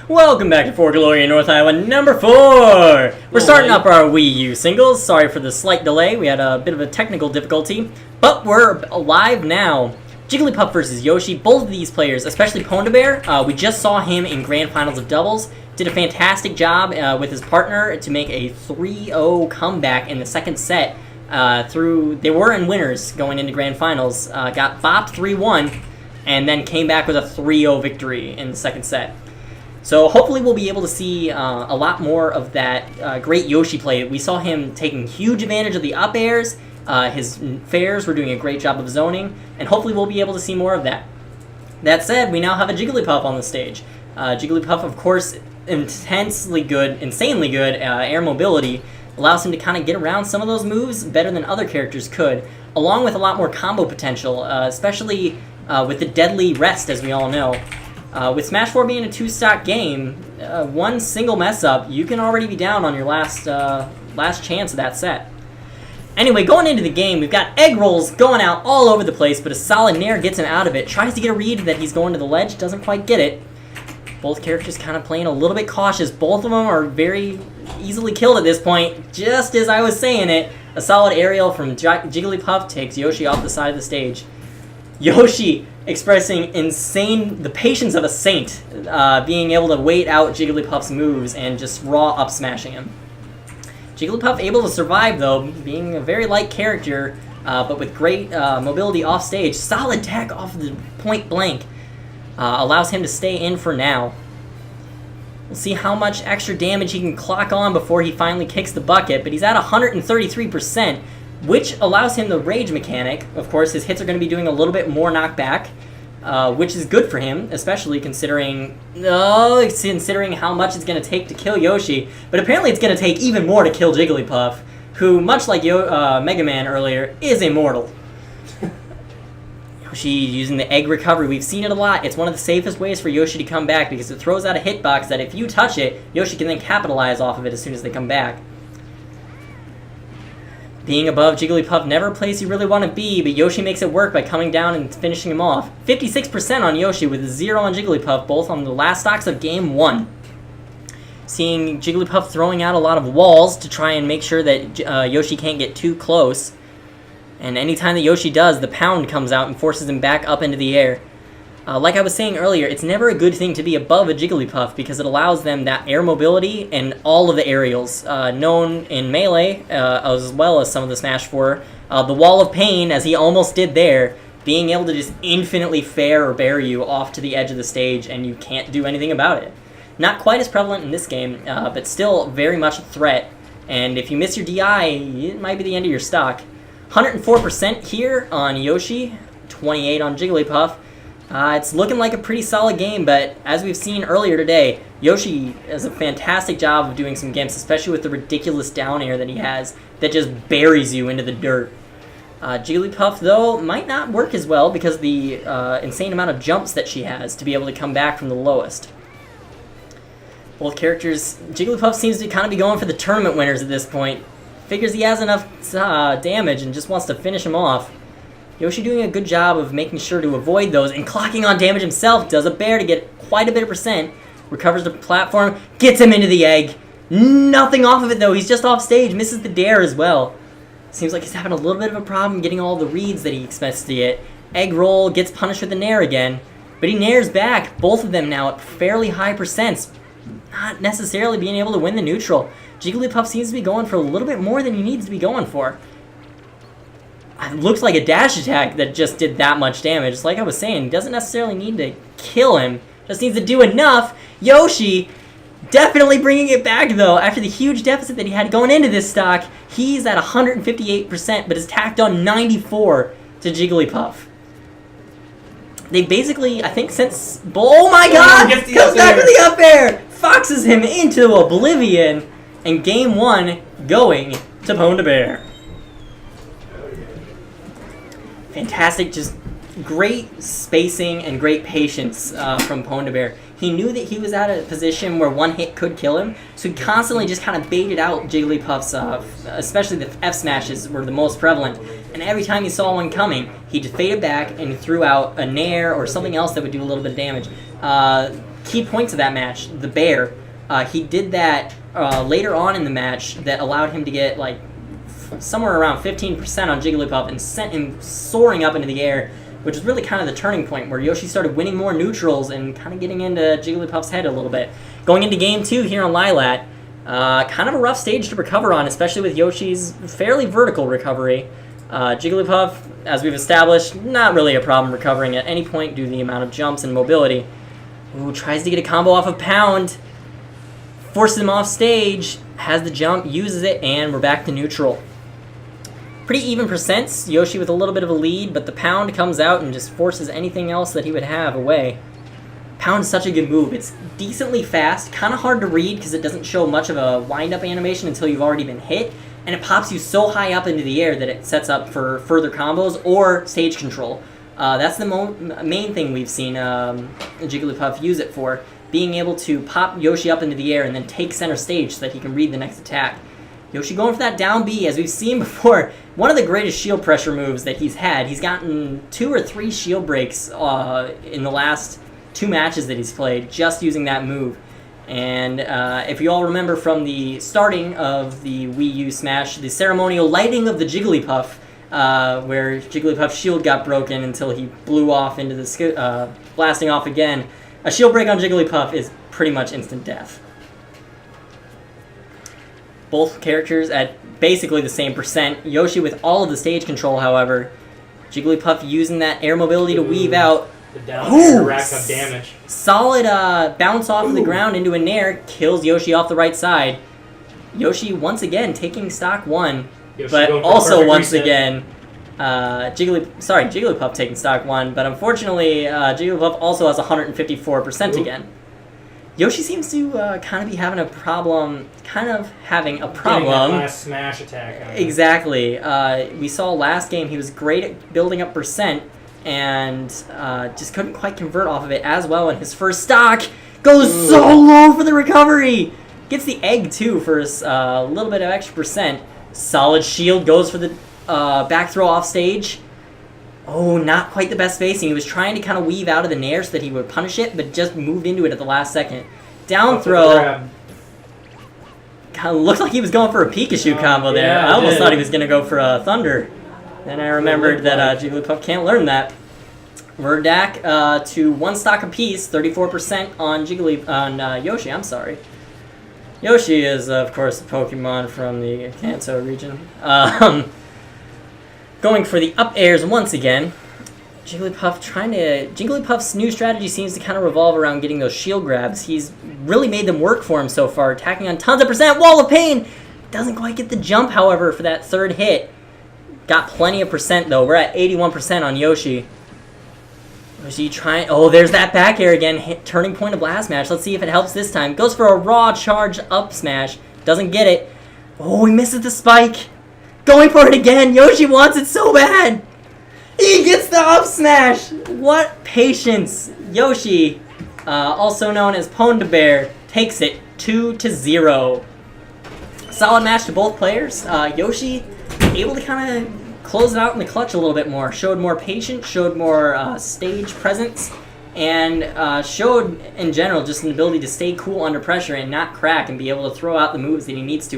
Welcome back to For Glory in North Iowa, number 4! We're starting up our Wii U singles. Sorry for the slight delay. We had a bit of a technical difficulty. But we're alive now. Jigglypuff versus Yoshi. Both of these players, especially Pwndahbear, we just saw him in Grand Finals of Doubles. Did a fantastic job with his partner to make a 3-0 comeback in the second set. They were in winners going into Grand Finals. Got bopped 3-1 and then came back with a 3-0 victory in the second set. So hopefully we'll be able to see a lot more of that great Yoshi play. We saw him taking huge advantage of the up airs. His fairs were doing a great job of zoning, and hopefully we'll be able to see more of that. That said, we now have a Jigglypuff on the stage. Jigglypuff, of course, insanely good air mobility, allows him to kind of get around some of those moves better than other characters could, along with a lot more combo potential, especially with the deadly rest, as we all know. With Smash 4 being a two-stock game, one single mess-up, you can already be down on your last chance of that set. Anyway, going into the game, we've got egg rolls going out all over the place, but a solid nair gets him out of it. Tries to get a read that he's going to the ledge, doesn't quite get it. Both characters kind of playing a little bit cautious. Both of them are very easily killed at this point. Just as I was saying it, a solid aerial from Jigglypuff takes Yoshi off the side of the stage. Yoshi expressing the patience of a saint, being able to wait out Jigglypuff's moves and just raw up smashing him. Jigglypuff able to survive though, being a very light character, but with great mobility off stage. Solid tech off the point blank allows him to stay in for now. We'll see how much extra damage he can clock on before he finally kicks the bucket, but he's at 133%. Which allows him the rage mechanic. Of course, his hits are going to be doing a little bit more knockback, which is good for him, especially considering how much it's going to take to kill Yoshi. But apparently it's going to take even more to kill Jigglypuff, who, much like Mega Man earlier, is immortal. Yoshi using the egg recovery. We've seen it a lot. It's one of the safest ways for Yoshi to come back because it throws out a hitbox that if you touch it, Yoshi can then capitalize off of it as soon as they come back. Being above Jigglypuff, never a place you really want to be, but Yoshi makes it work by coming down and finishing him off. 56% on Yoshi with 0 on Jigglypuff, both on the last stocks of Game 1. Seeing Jigglypuff throwing out a lot of walls to try and make sure that Yoshi can't get too close. And anytime that Yoshi does, the pound comes out and forces him back up into the air. Like I was saying earlier, it's never a good thing to be above a Jigglypuff because it allows them that air mobility and all of the aerials known in Melee, as well as some of the Smash 4. The Wall of Pain, as he almost did there, being able to just infinitely fair or bear you off to the edge of the stage and you can't do anything about it. Not quite as prevalent in this game, but still very much a threat. And if you miss your DI, it might be the end of your stock. 104% here on Yoshi, 28 on Jigglypuff. It's looking like a pretty solid game, but as we've seen earlier today, Yoshi does a fantastic job of doing some gimps, especially with the ridiculous down air that he has that just buries you into the dirt. Jigglypuff, though, might not work as well because of the insane amount of jumps that she has to be able to come back from the lowest. Both characters, Jigglypuff seems to kind of be going for the tournament winners at this point. Figures he has enough damage and just wants to finish him off. Yoshi doing a good job of making sure to avoid those and clocking on damage himself. Does a bear to get quite a bit of percent. Recovers the platform. Gets him into the egg. Nothing off of it though. He's just off stage. Misses the dare as well. Seems like he's having a little bit of a problem getting all the reads that he expects to get. Egg roll. Gets punished with the nair again. But he nairs back. Both of them now at fairly high percents. Not necessarily being able to win the neutral. Jigglypuff seems to be going for a little bit more than he needs to be going for. It looks like a dash attack that just did that much damage. Like I was saying, he doesn't necessarily need to kill him. Just needs to do enough. Yoshi definitely bringing it back, though. After the huge deficit that he had going into this stock, he's at 158%, but has tacked on 94 to Jigglypuff. They basically, I think since... Oh my god! Comes back with the up air! Foxes him into oblivion. And Game 1 going to Pwndahbear. Fantastic, just great spacing and great patience from Pwndahbear. He knew that he was at a position where one hit could kill him, so he constantly just kind of baited out Jigglypuff's, especially the F smashes were the most prevalent. And every time he saw one coming, he just faded back and threw out a nair or something else that would do a little bit of damage. key points of that match, the bear. He did that later on in the match that allowed him to get like somewhere around 15% on Jigglypuff and sent him soaring up into the air, which is really kind of the turning point where Yoshi started winning more neutrals and kind of getting into Jigglypuff's head a little bit. Going into Game 2 here on Lilat, kind of a rough stage to recover on, especially with Yoshi's fairly vertical recovery. Jigglypuff, as we've established, not really a problem recovering at any point due to the amount of jumps and mobility. Ooh, tries to get a combo off of Pound. Forces him off stage, has the jump, uses it, and we're back to neutral. Pretty even percents, Yoshi with a little bit of a lead, but the Pound comes out and just forces anything else that he would have away. Pound is such a good move. It's decently fast, kind of hard to read because it doesn't show much of a wind-up animation until you've already been hit, and it pops you so high up into the air that it sets up for further combos or stage control. That's the main thing we've seen Jigglypuff use it for, being able to pop Yoshi up into the air and then take center stage so that he can read the next attack. Yoshi going for that down B, as we've seen before, one of the greatest shield pressure moves that he's had. He's gotten 2 or 3 shield breaks in the last 2 matches that he's played, just using that move. And if you all remember from the starting of the Wii U Smash, the ceremonial lighting of the Jigglypuff, where Jigglypuff's shield got broken until he blew off into the blasting off again. A shield break on Jigglypuff is pretty much instant death. Both characters at basically the same percent. Yoshi with all of the stage control, however. Jigglypuff using that air mobility to weave out. The down air rack up damage. Solid bounce off of the ground into a nair. Kills Yoshi off the right side. Yoshi once again taking stock 1. Yoshi but also once reset. again, Jigglypuff taking stock 1. But unfortunately, Jigglypuff also has 154% again. Yoshi seems to kind of be having a problem. Getting that last smash attack. Exactly. We saw last game he was great at building up percent and just couldn't quite convert off of it as well in his first stock. Goes so low for the recovery. Gets the egg too for his little bit of extra percent. Solid shield, goes for the back throw off stage. Oh, not quite the best spacing. He was trying to kind of weave out of the nair so that he would punish it, but just moved into it at the last second. Down throw. Kind of looked like he was going for a Pikachu combo there. Yeah, I almost thought he was going to go for a Thunder. Then I remembered that Jigglypuff can't learn that. We're back to 1 stock apiece, 34% on Yoshi. I'm sorry. Yoshi is, of course, a Pokemon from the Kanto region. Going for the up airs once again. Jigglypuff's new strategy seems to kind of revolve around getting those shield grabs. He's really made them work for him so far, attacking on tons of percent. Wall of Pain! Doesn't quite get the jump, however, for that third hit. Got plenty of percent, though. We're at 81% on Yoshi. Yoshi trying... Oh, there's that back air again. Turning point of last match. Let's see if it helps this time. Goes for a raw charge up smash. Doesn't get it. Oh, he misses the spike. Going for it again. Yoshi wants it so bad. He gets the up smash. What patience. Yoshi, also known as Pwndahbear, takes it 2-0. Solid match to both players. Yoshi able to kind of close it out in the clutch a little bit more. Showed more patience, showed more stage presence, and showed, in general, just an ability to stay cool under pressure and not crack and be able to throw out the moves that he needs to.